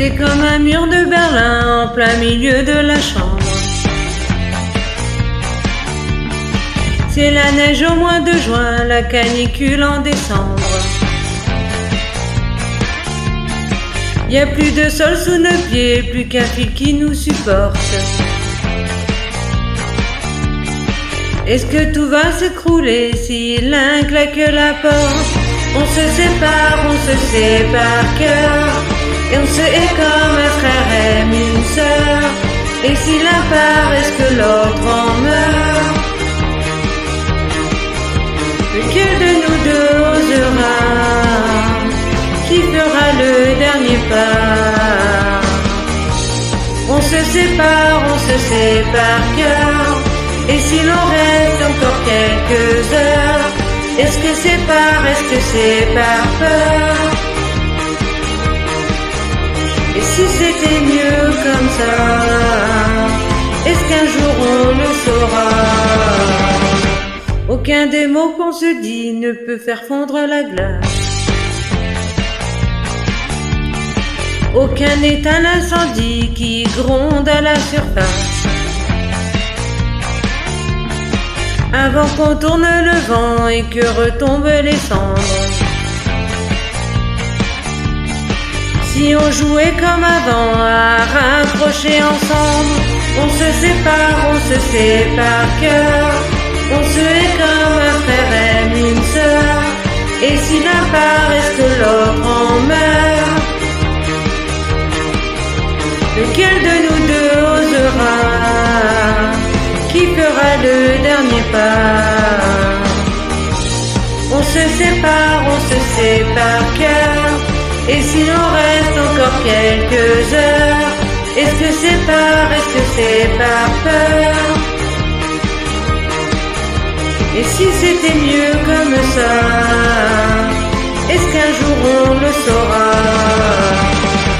C'est comme un mur de Berlin en plein milieu de la chambre. C'est la neige au mois de juin, la canicule en décembre. Y a plus de sol sous nos pieds, plus qu'un fil qui nous supporte. Est-ce que tout va s'écrouler si l'un claque la porte? On se sépare cœur, et on se hait comme un frère aime une sœur. Et si l'un part, est-ce que l'autre en meurt? Lequel de nous deux osera? Qui fera le dernier pas? On se sépare cœur. Et si l'on reste encore quelques heures, est-ce que c'est par peur? Et si c'était mieux comme ça, est-ce qu'un jour on le saura? Aucun des mots qu'on se dit ne peut faire fondre la glace. Aucun n'éteint l'incendie qui gronde à la surface. Avant qu'on tourne le vent et que retombent les cendres. Si on jouait comme avant à raccrocher ensemble, on se sépare cœur. On se hait comme un frère aime une sœur. Et si l'un part, est-ce que l'autre en meurt? Lequel de nous deux osera? Qui fera le dernier pas? On se sépare cœur. Et si l'on reste encore quelques heures, est-ce que c'est par peur? Et si c'était mieux comme ça, est-ce qu'un jour on le saura?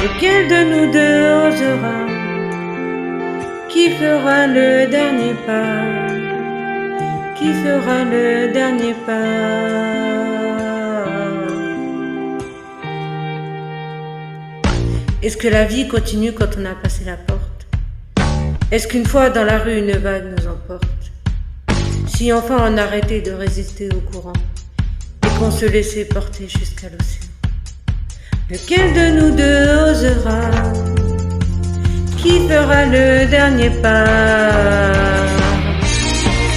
Lequel de nous deux osera? Qui fera le dernier pas? Qui fera le dernier pas? Est-ce que la vie continue quand on a passé la porte? Est-ce qu'une fois dans la rue une vague nous emporte? Si enfin on arrêtait de résister au courant et qu'on se laissait porter jusqu'à l'océan, lequel de nous deux osera? Qui fera le dernier pas?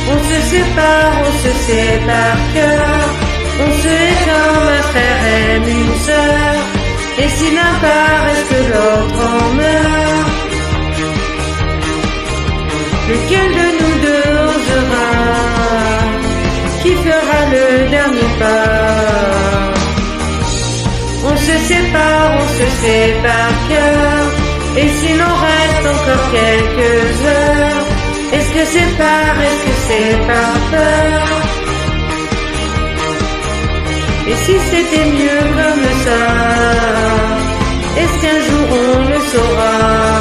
On se sépare cœur. On se hait comme un frère aime une sœur. Et si l'un part, est-ce que l'autre en meurt? Lequel de nous deux osera? Qui fera le dernier pas? On se sépare cœur. Et si l'on reste encore quelques heures, est-ce que c'est par peur? Et si c'était mieux comme ça, est-ce qu'un jour on le saura?